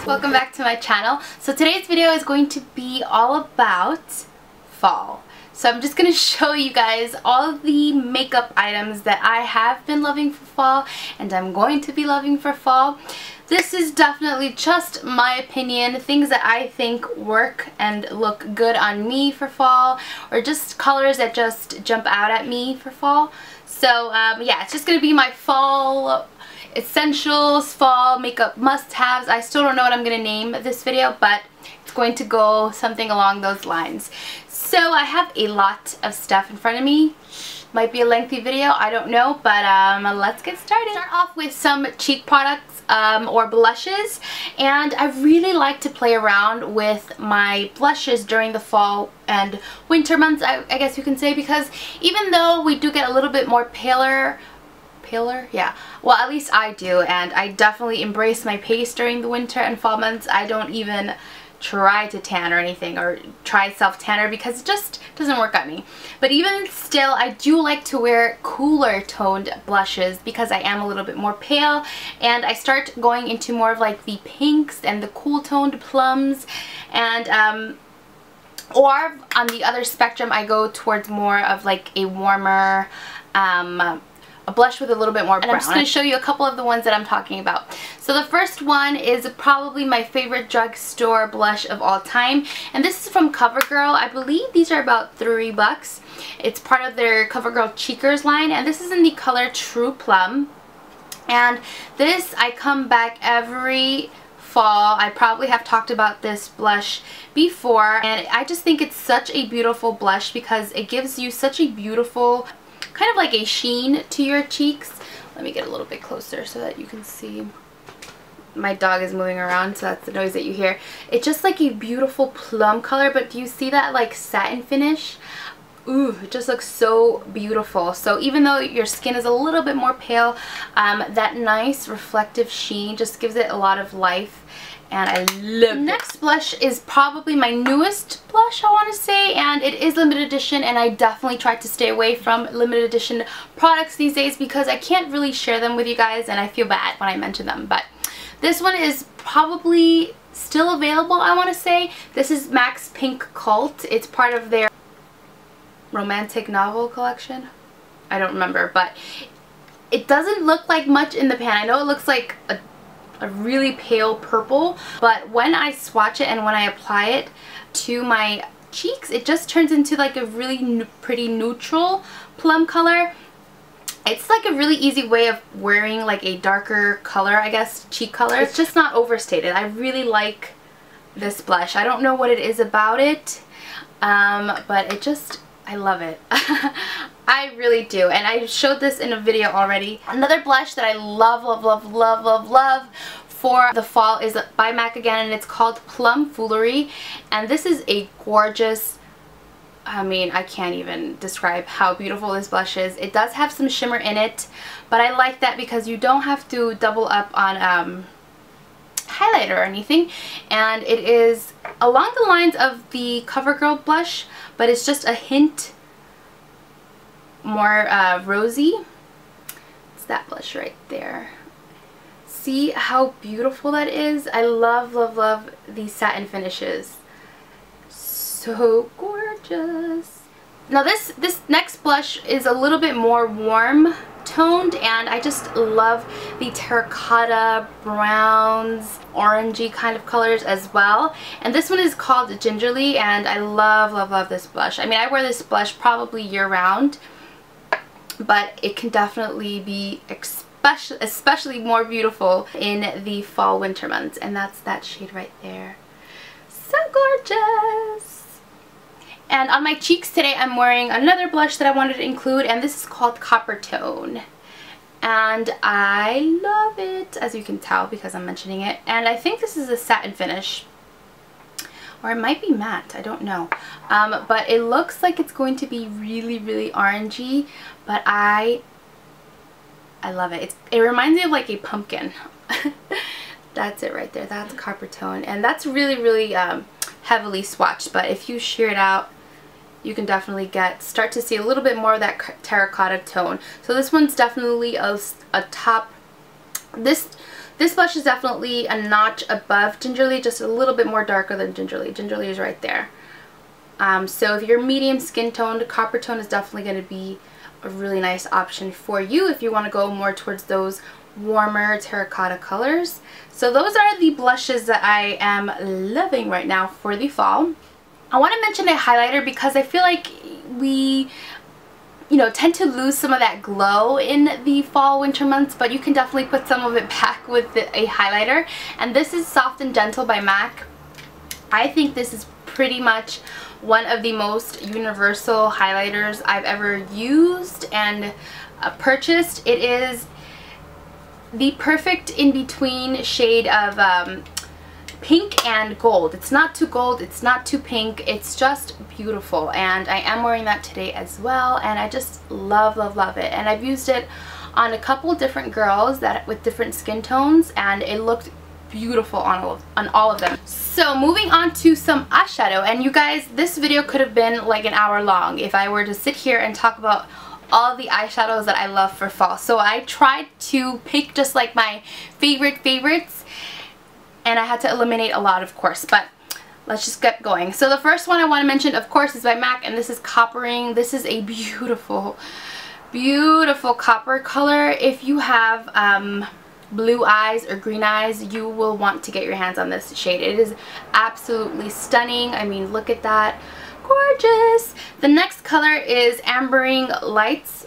Welcome back to my channel. So today's video is going to be all about fall. So I'm just going to show you guys all of the makeup items that I have been loving for fall and I'm going to be loving for fall. This is definitely just my opinion, things that I think work and look good on me for fall, or just colors that just jump out at me for fall. So yeah, it's just going to be my fall essentials, fall makeup must-haves. I still don't know what I'm going to name this video, but it's going to go something along those lines. So I have a lot of stuff in front of me. Might be a lengthy video, I don't know, but let's get started. Start off with some cheek products or blushes, and I really like to play around with my blushes during the fall and winter months, I guess you can say, because even though we do get a little bit more paler, yeah, well, at least I do, and I definitely embrace my pace during the winter and fall months. I don't even try to tan or anything, or try self-tanner, because it just doesn't work on me. But even still, I do like to wear cooler toned blushes because I am a little bit more pale, and I start going into more of like the pinks and the cool toned plums, and or on the other spectrum I go towards more of like a warmer a blush with a little bit more brown. And I'm just going to show you a couple of the ones that I'm talking about. So the first one is probably my favorite drugstore blush of all time, and this is from Covergirl. I believe these are about $3. It's part of their Covergirl Cheekers line, and this is in the color True Plum. And this, I come back every fall. I probably have talked about this blush before, and I just think it's such a beautiful blush because it gives you such a beautiful, kind of like a sheen to your cheeks. Let me get a little bit closer so that you can see. My dog is moving around, so that's the noise that you hear. It's just like a beautiful plum color, but do you see that like satin finish? Ooh, it just looks so beautiful. So even though your skin is a little bit more pale, that nice reflective sheen just gives it a lot of life, and I love it. Next blush is probably my newest blush, I want to say, and it is limited edition, and I definitely try to stay away from limited edition products these days because I can't really share them with you guys, and I feel bad when I mention them. But this one is probably still available, I want to say. This is MAC's Pink Cult. It's part of their romantic novel collection. I don't remember, but it doesn't look like much in the pan. I know it looks like a really pale purple, but when I swatch it and when I apply it to my cheeks, it just turns into like a really pretty neutral plum color. It's like a really easy way of wearing like a darker color, I guess, cheek color. It's just not overstated. I really like this blush. I don't know what it is about it, but it just, I love it. I really do, and I showed this in a video already. Another blush that I love, love, love, love, love, love for the fall is by MAC again, and it's called Plum Foolery. And this is a gorgeous, I mean, I can't even describe how beautiful this blush is. It does have some shimmer in it, but I like that because you don't have to double up on highlighter or anything, and it is along the lines of the Covergirl blush, but it's just a hint more rosy. It's that blush right there. See how beautiful that is? I love, love, love these satin finishes. So gorgeous. Now this next blush is a little bit more warm toned, and I just love the terracotta, browns, orangey kind of colors as well. And this one is called Gingerly, and I love, love, love this blush. I mean, I wear this blush probably year round, but it can definitely be especially more beautiful in the fall winter months, and that's that shade right there. So gorgeous. And on my cheeks today I'm wearing another blush that I wanted to include, and this is called Coppertone, and I love it, as you can tell because I'm mentioning it. And I think this is a satin finish, or it might be matte, I don't know, but it looks like it's going to be really, really orangey, but I love it. It reminds me of like a pumpkin. That's it right there. That's Coppertone, and that's really, really heavily swatched, but if you shear it out, you can definitely start to see a little bit more of that terracotta tone. So this one's definitely a top. This This blush is definitely a notch above Gingerly, just a little bit more darker than Gingerly. Gingerly is right there. So if you're medium skin toned, Coppertone is definitely going to be a really nice option for you if you want to go more towards those warmer terracotta colors. So those are the blushes that I am loving right now for the fall. I want to mention a highlighter because I feel like we tend to lose some of that glow in the fall winter months, but you can definitely put some of it back with a highlighter. And this is Soft and Gentle by MAC. I think this is pretty much one of the most universal highlighters I've ever used and purchased. It is the perfect in-between shade of pink and gold. It's not too gold, it's not too pink, it's just beautiful, and I am wearing that today as well, and I just love, love, love it. And I've used it on a couple different girls with different skin tones, and it looked beautiful on all of them. So moving on to some eyeshadow, and you guys, this video could have been like an hour long if I were to sit here and talk about all the eyeshadows that I love for fall. So I tried to pick just like my favorites, and I had to eliminate a lot, of course, but let's just get going. So the first one I want to mention, of course, is by MAC, and this is Coppering. This is a beautiful, beautiful copper color. If you have blue eyes or green eyes, you will want to get your hands on this shade. It is absolutely stunning. I mean, look at that. Gorgeous. The next color is Amber Lights,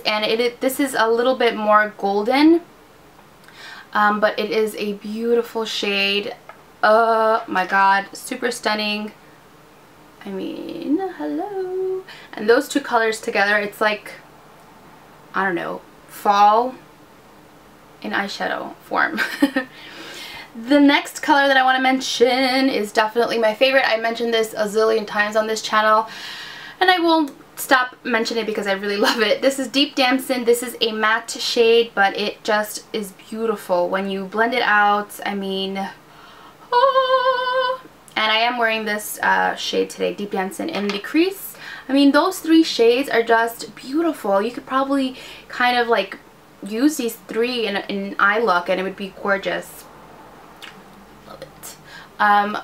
and this is a little bit more golden. But it is a beautiful shade. Oh my god, super stunning. I mean, hello. And those two colors together, it's like, I don't know, fall in eyeshadow form. The next color that I want to mention is definitely my favorite. I mentioned this a zillion times on this channel, and I won't stop mentioning it because I really love it. This is Deep Damson. This is a matte shade, but it just is beautiful when you blend it out. I mean, oh. And I am wearing this shade today, Deep Damson, in the crease. I mean, those three shades are just beautiful. You could probably kind of like use these three in an eye look and it would be gorgeous. Love it.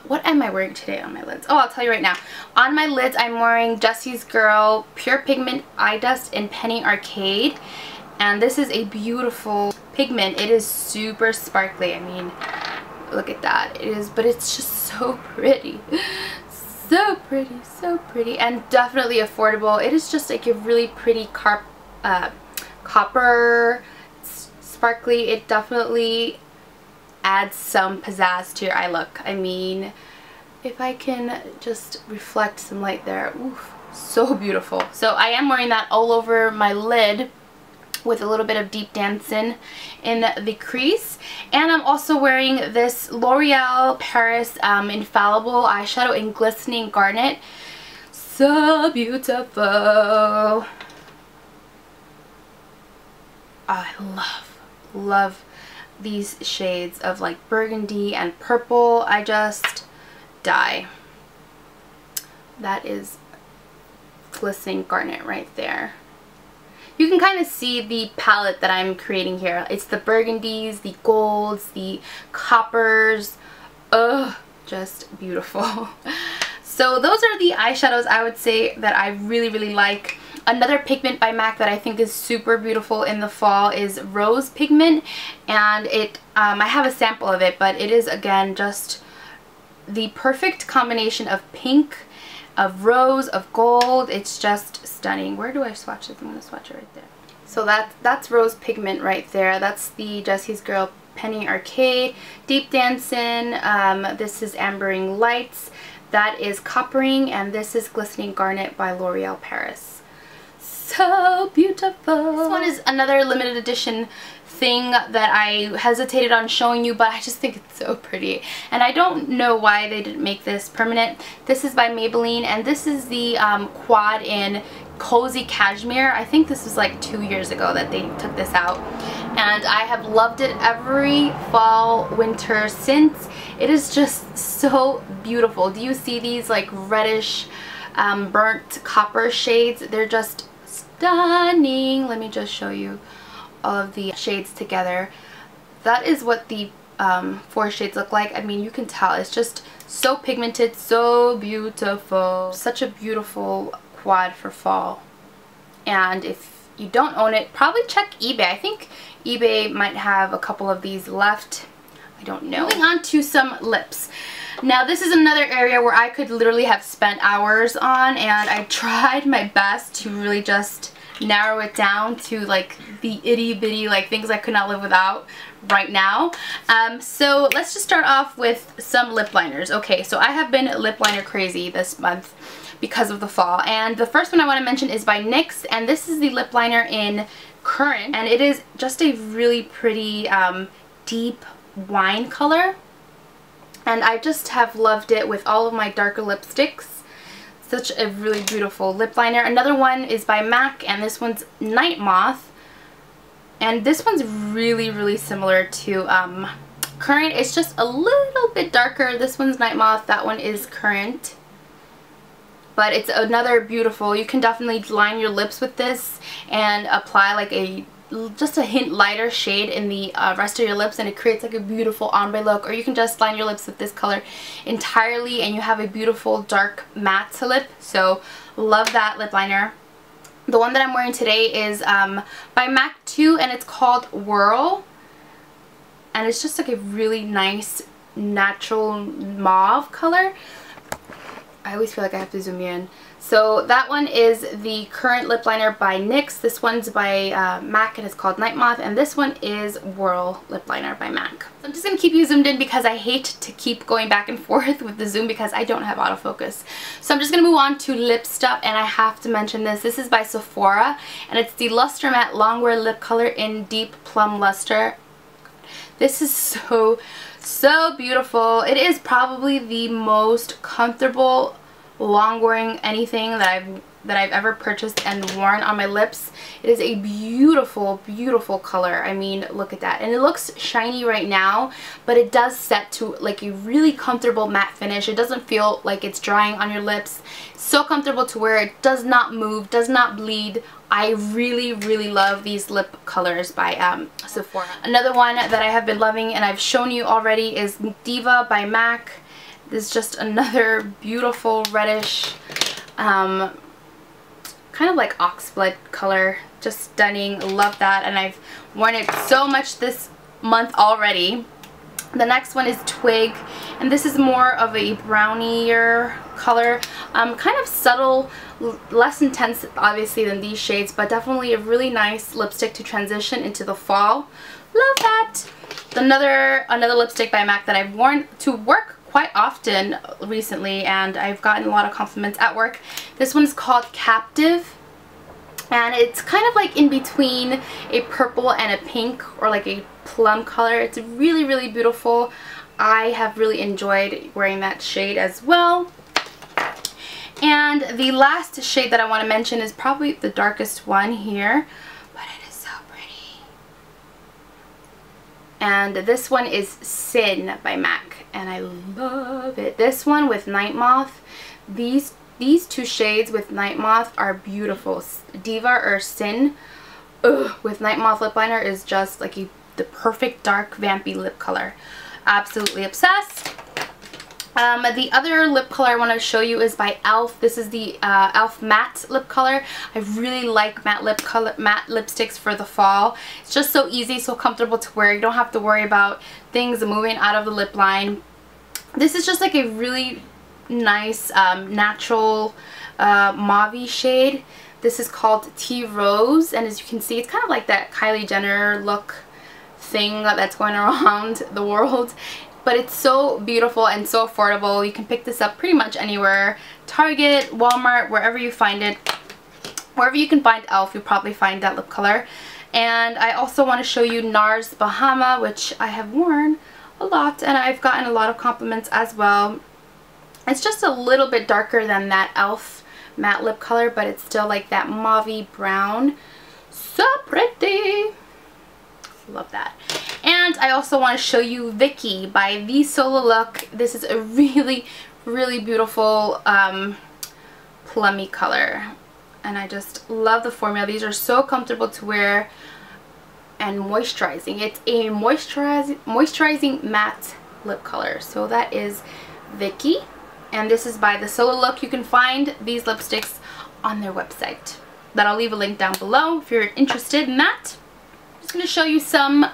What am I wearing today on my lids? Oh, I'll tell you right now. On my lids, I'm wearing Jesse's Girl Pure Pigment Eyedust in Penny Arcade. And this is a beautiful pigment. It is super sparkly. I mean, look at that. It is, but it's just so pretty. So pretty, so pretty. And definitely affordable. It is just like a really pretty copper, sparkly. It definitely adds some pizzazz to your eye look. I mean, if I can just reflect some light there, oof, so beautiful. So I am wearing that all over my lid with a little bit of Deep Damson in the crease. And I'm also wearing this L'Oreal Paris Infallible eyeshadow in Glistening Garnet. So beautiful. I love these shades of like burgundy and purple. I just die. That is Glistening Garnet right there. You can kind of see the palette that I'm creating here. It's the burgundies, the golds, the coppers. Ugh, just beautiful. So those are the eyeshadows I would say that I really like. Another pigment by MAC that I think is super beautiful in the fall is Rose Pigment, and I have a sample of it, but it is again just the perfect combination of pink, of rose, of gold. It's just stunning. Where do I swatch it? I'm going to swatch it right there. So that's Rose Pigment right there. That's the Jesse's Girl Penny Arcade. Deep Damson, this is Ambering Lights. That is Coppering, and this is Glistening Garnet by L'Oreal Paris. So beautiful. This one is another limited edition thing that I hesitated on showing you, but I just think it's so pretty, and I don't know why they didn't make this permanent. This is by Maybelline, and this is the quad in Cozy Cashmere. I think this was like 2 years ago that they took this out, and I have loved it every fall, winter since. It is just so beautiful. Do you see these like reddish burnt copper shades? They're just stunning. Let me just show you all of the shades together. that is what the 4 shades look like. I mean, you can tell it's just so pigmented, so beautiful. Such a beautiful quad for fall. And if you don't own it, probably check eBay. I think eBay might have a couple of these left. I don't know. Moving on to some lips. Now this is another area where I could literally have spent hours on, and I tried my best to really just narrow it down to like the itty bitty like things I could not live without right now. So let's just start off with some lip liners. Okay, so I have been lip liner crazy this month because of the fall, and the first one I want to mention is by NYX, and this is the lip liner in Currant, and it is just a really pretty deep wine color, and I just have loved it with all of my darker lipsticks. Such a really beautiful lip liner. Another one is by MAC, and this one's Night Moth, and this one's really similar to Currant. It's just a little bit darker. This one's Night Moth, that one is Currant. But it's another beautiful, you can definitely line your lips with this and apply like just a hint lighter shade in the rest of your lips, and it creates like a beautiful ombre look. Or you can just line your lips with this color entirely and you have a beautiful dark matte lip. So love that lip liner. The one that I'm wearing today is by MAC 2, and it's called Whirl, and it's just like a really nice natural mauve color. I always feel like I have to zoom in. So that one is the Currant lip liner by NYX. This one's by MAC, and it's called Night Moth, and this one is Whirl lip liner by MAC. I'm just going to keep you zoomed in because I hate to keep going back and forth with the zoom because I don't have autofocus. So I'm just going to move on to lip stuff, and I have to mention this. This is by Sephora, and it's the Lustrematte Longwear lip color in Deep Plum Luster. This is so beautiful. It is probably the most comfortable long wearing anything that I've ever purchased and worn on my lips. It is a beautiful color. I mean, look at that. And it looks shiny right now, but it does set to like a really comfortable matte finish. It doesn't feel like it's drying on your lips. It's so comfortable to wear. It does not move, does not bleed. I really love these lip colors by Sephora. Another one that I have been loving and I've shown you already is Diva by MAC. This is just another beautiful reddish, kind of like oxblood color. Just stunning. Love that, and I've worn it so much this month already. The next one is Twig, and this is more of a brownier color, kind of subtle, less intense obviously than these shades, but definitely a really nice lipstick to transition into the fall. Love that. Another lipstick by MAC that I've worn to work quite often recently, and I've gotten a lot of compliments at work. This one is called Captive, and it's kind of like in between a purple and a pink, or like a plum color. It's really beautiful. I have really enjoyed wearing that shade as well. And the last shade that I want to mention is probably the darkest one here, but it is so pretty. And this one is Sin by MAC, and I love it. This one with Night Moth, these two shades with Night Moth are beautiful. Diva or Sin with Night Moth lip liner is just like the perfect dark vampy lip color. Absolutely obsessed. The other lip color I want to show you is by e.l.f. This is the e.l.f. matte lip color. I really like matte lipsticks for the fall. It's just so easy, so comfortable to wear. You don't have to worry about things moving out of the lip line. This is just like a really nice natural mauve shade. This is called Tea Rose, and as you can see, it's kind of like that Kylie Jenner look thing that's going around the world. But it's so beautiful and so affordable. You can pick this up pretty much anywhere. Target, Walmart, wherever you find it. Wherever you can find e.l.f., you'll probably find that lip color. And I also want to show you Nars Bahama, which I have worn a lot, and I've gotten a lot of compliments as well. It's just a little bit darker than that e.l.f. matte lip color, but it's still like that mauve brown. So pretty. Love that. And I also want to show you Vicky by The Solo Look. This is a really beautiful plummy color, and I just love the formula. These are so comfortable to wear. and moisturizing. It's a moisturizing matte lip color. So that is Vicky, and this is by the Solo Look. You can find these lipsticks on their website that I'll leave a link down below if you're interested in that. I'm just going to show you some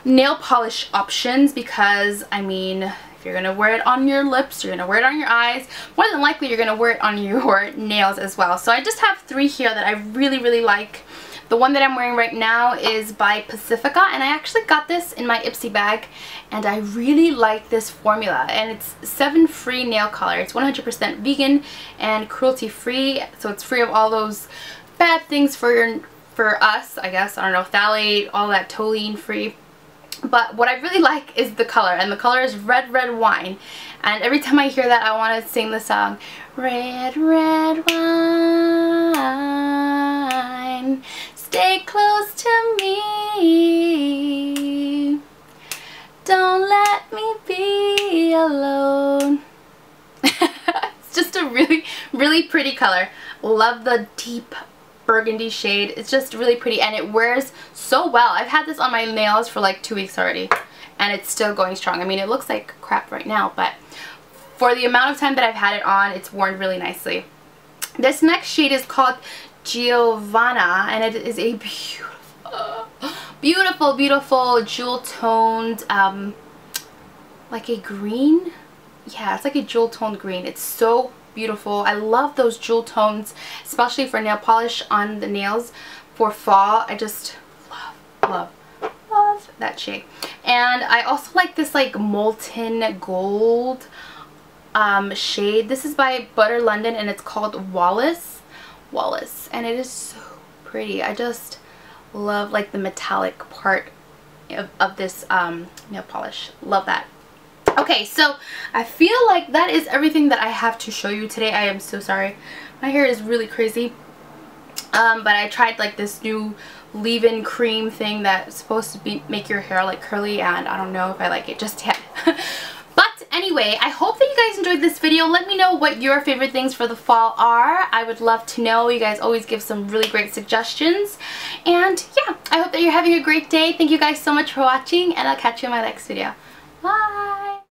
nail polish options because, I mean, if you're going to wear it on your lips, you're going to wear it on your eyes, more than likely you're going to wear it on your nails as well. So I just have 3 here that I really like. The one that I'm wearing right now is by Pacifica, and I actually got this in my Ipsy bag, and I really like this formula. And it's 7 free nail color. It's 100% vegan and cruelty free, so it's free of all those bad things for us, I guess. I don't know, phthalate, all that, toluene free. But what I really like is the color, and the color is Red Red Wine. And every time I hear that, I want to sing the song, Red Red Wine, stay close to me, don't let me be alone. It's just a really pretty color. Love the deep burgundy shade. It's just really pretty, and it wears so well. I've had this on my nails for like 2 weeks already, and it's still going strong. I mean, it looks like crap right now, but for the amount of time that I've had it on, it's worn really nicely. This next shade is called Giovanna, and it is a beautiful jewel toned, like a green. Yeah, it's like a jewel toned green. It's so beautiful. I love those jewel tones, especially for nail polish on the nails for fall. I just love that shade. And I also like this like molten gold shade. This is by Butter London, and it's called Wallace, and it is so pretty. I just love like the metallic part of this nail polish. Love that. Okay, so I feel like that is everything that I have to show you today. I am so sorry. My hair is really crazy. But I tried like this new leave-in cream thing that's supposed to make your hair like curly, and I don't know if I like it just yet. But anyway, I hope that you guys enjoyed this video. Let me know what your favorite things for the fall are. I would love to know. You guys always give some really great suggestions. And yeah, I hope that you're having a great day. Thank you guys so much for watching, and I'll catch you in my next video. Bye!